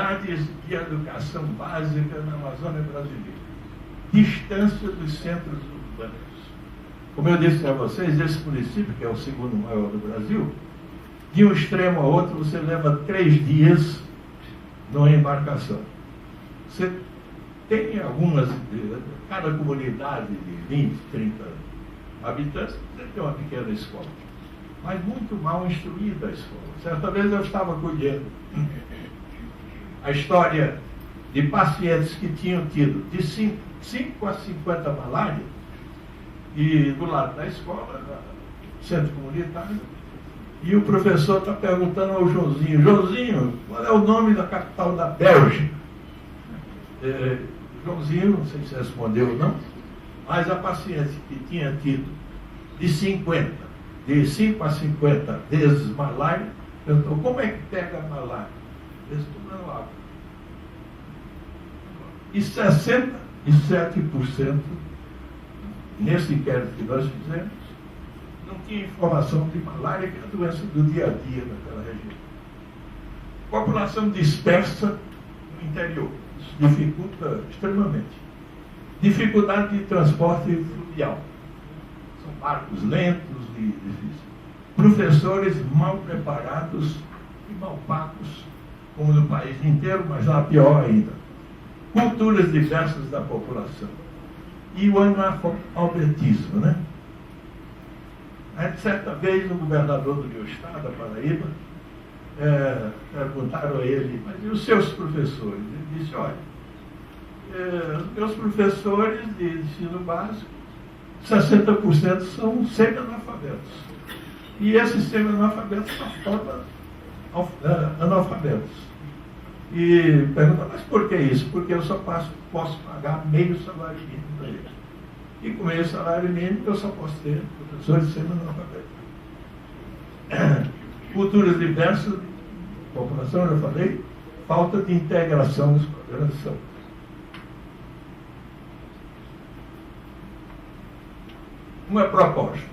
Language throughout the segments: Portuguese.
unidades de educação básica na Amazônia brasileira. Distância dos centros urbanos. Como eu disse a vocês, esse município, que é o segundo maior do Brasil, de um extremo a outro você leva 3 dias numa embarcação. Você tem algumas, cada comunidade de 20, 30 habitantes, você tem uma pequena escola, mas muito mal instruída a escola. Certa vez eu estava colhendo a história de pacientes que tinham tido de 5 a 50 malária, e do lado da escola, centro comunitário, e o professor está perguntando ao Joãozinho: Joãozinho, qual é o nome da capital da Bélgica? Joãozinho, não sei se respondeu ou não, mas a paciente que tinha tido de 5 a 50 vezes malária, perguntou: como é que pega a malária? Eles tomando água. E 67%, nesse inquérito que nós fizemos, não tinha informação de malária, que é a doença do dia a dia naquela região. População dispersa no interior. Isso dificulta extremamente. Dificuldade de transporte fluvial. São barcos lentos e difíceis. Professores mal preparados e mal pagos, como no país inteiro, mas lá pior ainda. Culturas diversas da população. E o analfabetismo, né? Certa vez, o governador do meu estado, da Paraíba, perguntaram a ele: mas e os seus professores? Ele disse: olha, os meus professores de ensino básico, 60% são semi-analfabetos. E esses semi-analfabetos são todos analfabetos. E pergunta: mas por que isso? Porque eu só posso pagar meio salário mínimo para eles. E com meio salário mínimo eu só posso ter professores semi-analfabetos. Culturas diversas, população, eu já falei, falta de integração dos programas de saúde. Uma proposta,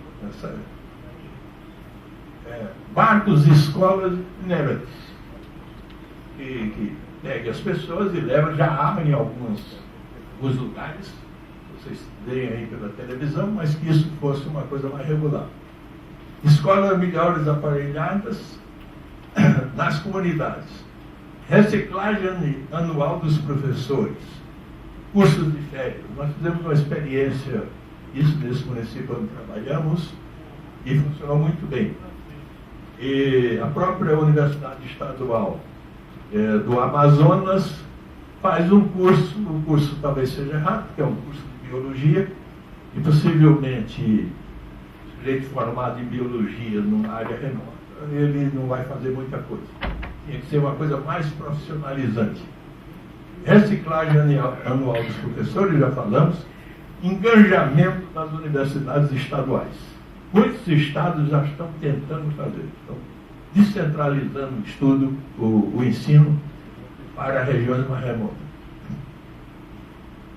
barcos e escolas inerentes, que pegue as pessoas e leva, já há em alguns lugares, vocês veem aí pela televisão, mas que isso fosse uma coisa mais regular. Escolas melhores aparelhadas nas comunidades. Reciclagem anual dos professores. Cursos de férias. Nós fizemos uma experiência, isso nesse município onde trabalhamos, e funcionou muito bem. E a própria Universidade Estadual do Amazonas faz um curso, o curso talvez seja errado, porque é um curso de biologia, e possivelmente sujeito formado em biologia numa área remota, ele não vai fazer muita coisa. Tinha que ser uma coisa mais profissionalizante. Reciclagem anual dos professores, já falamos. Engajamento das universidades estaduais. Muitos estados já estão tentando fazer, estão descentralizando o estudo, o ensino para regiões mais remotas.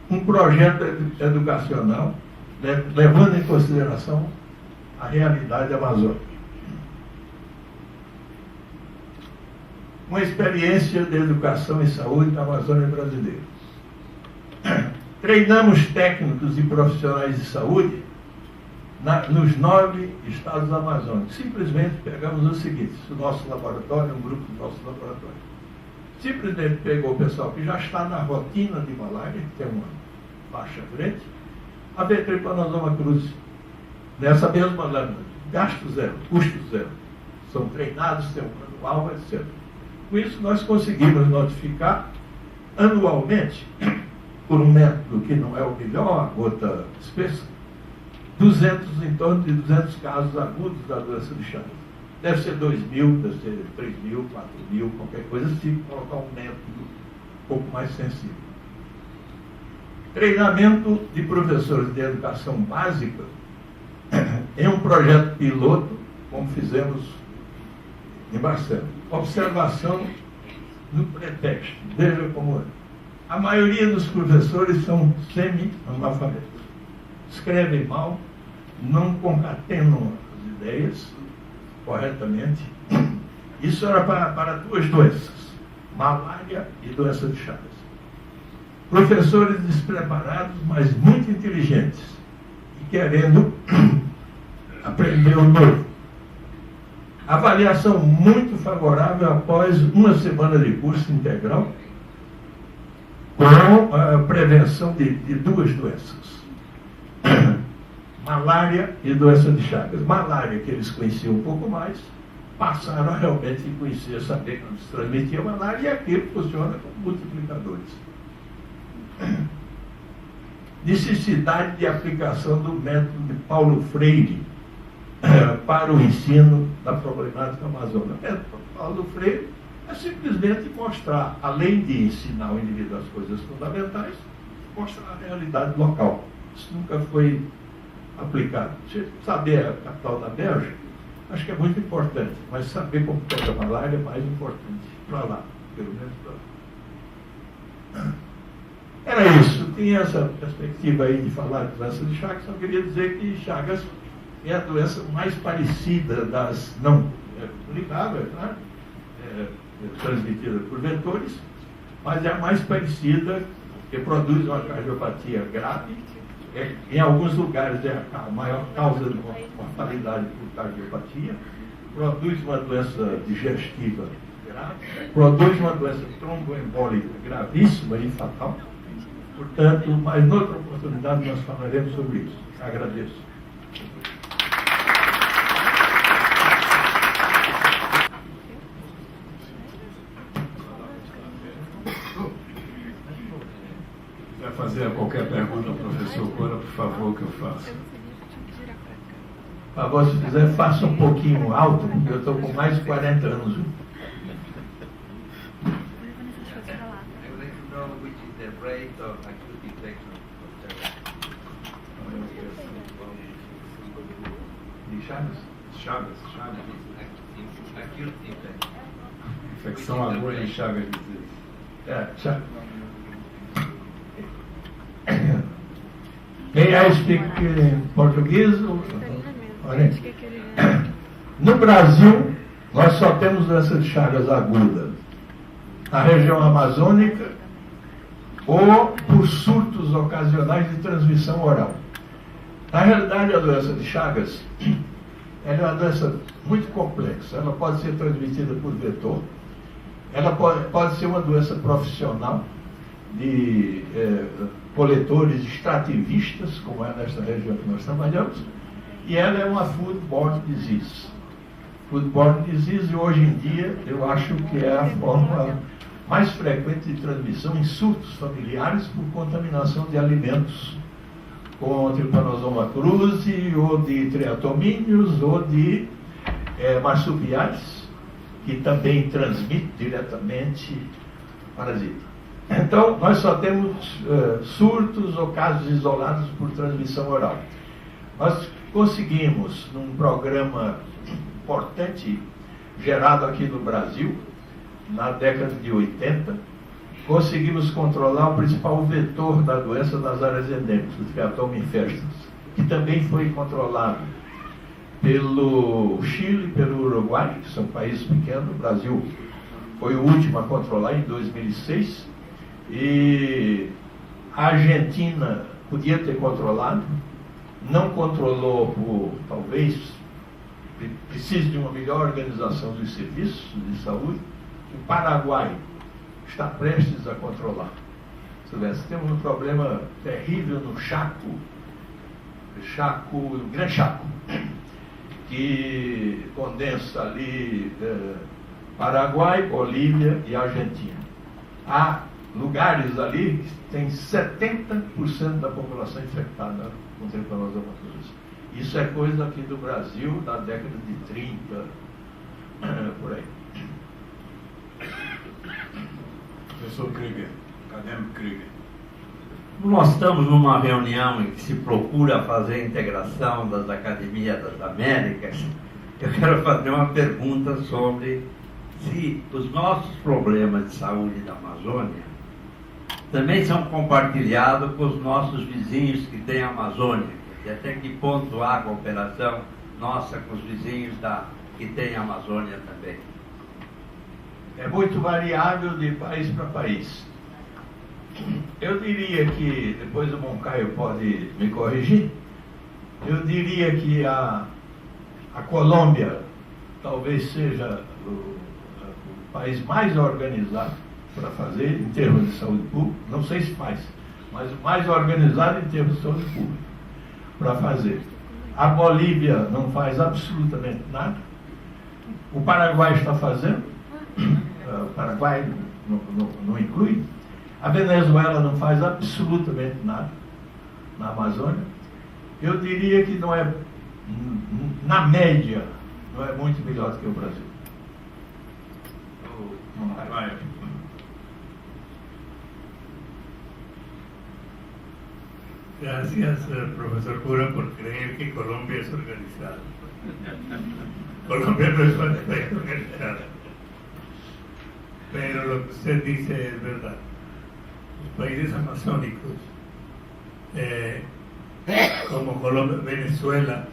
Um projeto educacional levando em consideração a realidade amazônica. Uma experiência de educação e saúde na Amazônia brasileira. Treinamos técnicos e profissionais de saúde nos 9 estados amazônicos. Simplesmente pegamos o seguinte: o nosso laboratório, um grupo do nosso laboratório, simplesmente pegou o pessoal que já está na rotina de malária, que tem uma faixa frente, a V-Trypanosoma cruzi, nessa mesma lâmina, gasto zero, custo zero. São treinados, tem um manual, etc. Com isso, nós conseguimos notificar anualmente, por um método que não é o melhor, a gota espessa, em torno de 200 casos agudos da doença de Chagas. Deve ser 2.000, deve ser 3.000, 4.000, qualquer coisa, se colocar um método um pouco mais sensível. Treinamento de professores de educação básica em um projeto piloto, como fizemos em Barcelos. Observação no pretexto. Veja como é. A maioria dos professores são semi-analfabetos. Escrevem mal, não concatenam as ideias corretamente. Isso era para 2 doenças: malária e doença de Chagas. Professores despreparados, mas muito inteligentes e querendo aprender o novo. Avaliação muito favorável após uma semana de curso integral com a prevenção de duas doenças. Malária e doença de Chagas. Malária, que eles conheciam um pouco mais, passaram a realmente conhecer, saber como se transmitia a malária, e aquilo funciona como multiplicadores. Necessidade de aplicação do método de Paulo Freire para o ensino da problemática amazônica. O método de Paulo Freire é simplesmente mostrar, além de ensinar o indivíduo as coisas fundamentais, mostrar a realidade local. Isso nunca foi aplicado. Saber a capital da Bélgica, acho que é muito importante, mas saber como pega a malária é mais importante para lá, pelo menos para lá. Era isso, tinha essa perspectiva aí de falar de doença de Chagas, só queria dizer que Chagas é a doença mais parecida das não comunicadas, né? Transmitida por vetores, mas é a mais parecida, porque produz uma cardiopatia grave. Em alguns lugares é a maior causa de mortalidade por cardiopatia, produz uma doença digestiva grave, produz uma doença tromboembólica gravíssima e fatal. Portanto, mas noutra oportunidade nós falaremos sobre isso. Agradeço. Fazer qualquer pergunta ao professor Cora, por favor, que eu faça. Por favor, se quiser, faça um pouquinho alto, porque eu estou com mais de 40 anos. De Chagas? Chagas. Infecção aguda de Chagas. Chagas. May I speak in português? No Brasil, nós só temos doença de Chagas aguda na região amazônica ou por surtos ocasionais de transmissão oral. Na realidade, a doença de Chagas ela é uma doença muito complexa. Ela pode ser transmitida por vetor, ela pode ser uma doença profissional de coletores extrativistas, como é nesta região que nós trabalhamos, e ela é uma foodborne disease. Foodborne disease, hoje em dia, eu acho que é a forma mais frequente de transmissão em surtos familiares por contaminação de alimentos com Trypanosoma cruzi, ou de triatomíneos, ou de marsupiais, que também transmite diretamente parasita. Então, nós só temos surtos ou casos isolados por transmissão oral. Nós conseguimos, num programa importante, gerado aqui no Brasil, na década de 80, conseguimos controlar o principal vetor da doença nas áreas endêmicas, o Triatoma infestus, que também foi controlado pelo Chile e pelo Uruguai, que são países pequenos. O Brasil foi o último a controlar em 2006, e a Argentina podia ter controlado, não controlou por, talvez, precise de uma melhor organização dos serviços de saúde. O Paraguai está prestes a controlar. Temos um problema terrível no Gran Chaco, que condensa ali Paraguai, Bolívia e Argentina. Há lugares ali que tem 70% da população infectada com Trypanosoma cruzi. Isso é coisa aqui do Brasil da década de 30, por aí. Professor Krieger, acadêmico Krieger. Nós estamos numa reunião em que se procura fazer a integração das Academias das Américas. Eu quero fazer uma pergunta sobre se os nossos problemas de saúde da Amazônia também são compartilhados com os nossos vizinhos que têm a Amazônia. E até que ponto há cooperação nossa com os vizinhos que têm a Amazônia também. é muito variável de país para país. Eu diria que, depois o Moncaio pode me corrigir, eu diria que a Colômbia talvez seja o país mais organizado para fazer em termos de saúde pública, não sei se faz, mas o mais organizado em termos de saúde pública para fazer. A Bolívia não faz absolutamente nada. O Paraguai está fazendo, o Paraguai não inclui. A Venezuela não faz absolutamente nada na Amazônia. Eu diria que não é, na média, não é muito melhor do que o Brasil. Vai. Gracias, profesor Cura, por creer que Colombia es organizada. Colombia no es organizada. Pero lo que usted dice es verdad. Los países amazónicos, como Colombia, Venezuela,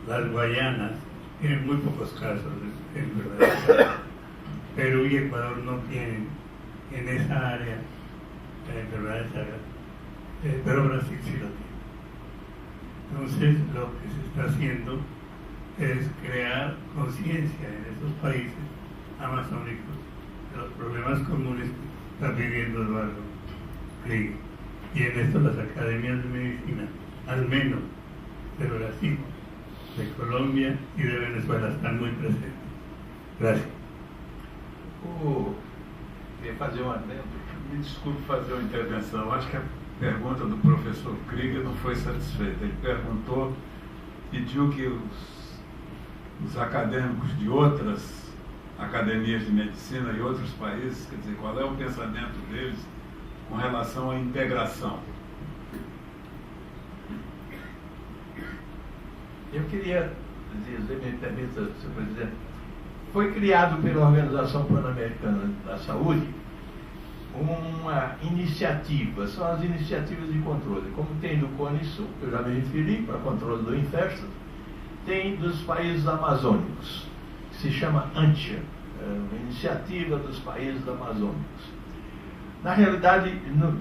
las Guayanas, tienen muy pocos casos, en verdad. Perú y Ecuador no tienen en esa área enfermedades sagradas, pero Brasil sí lo tiene. Entonces, lo que se está haciendo es crear conciencia en esos países amazónicos de los problemas comunes que está viviendo Eduardo Kriger. Y en esto las academias de medicina, al menos de Brasil, de Colombia y de Venezuela, están muy presentes. Gracias. Queria fazer um adendo. Me desculpe fazer uma intervenção. Acho que a pergunta do professor Kriger não foi satisfeita. Ele perguntou, pediu que os acadêmicos de outras academias de medicina e outros países, quer dizer, qual é o pensamento deles com relação à integração. Eu queria dizer, me permita, senhor presidente, foi criado pela Organização Pan-Americana da Saúde uma iniciativa, são as iniciativas de controle, como tem do Cone Sul, que eu já me referi, para controle do infesto, tem dos países amazônicos, que se chama ANTIA, uma iniciativa dos países amazônicos. Na realidade,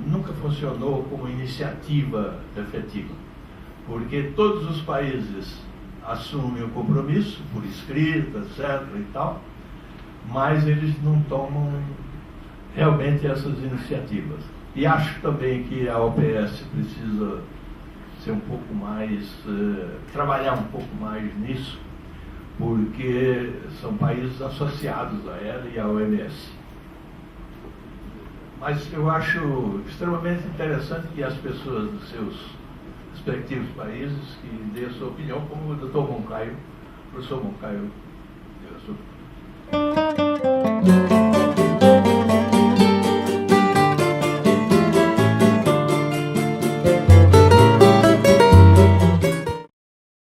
nunca funcionou como iniciativa efetiva, porque todos os países assumem o compromisso, por escrito, etc. e tal, mas eles não tomam realmente essas iniciativas. E acho também que a OPS precisa ser um pouco mais, trabalhar um pouco mais nisso, porque são países associados a ela e à OMS. Mas eu acho extremamente interessante que as pessoas dos seus respectivos países que dê a sua opinião, como o Dr. Moncaio, o professor Moncaio deu a sua opinião.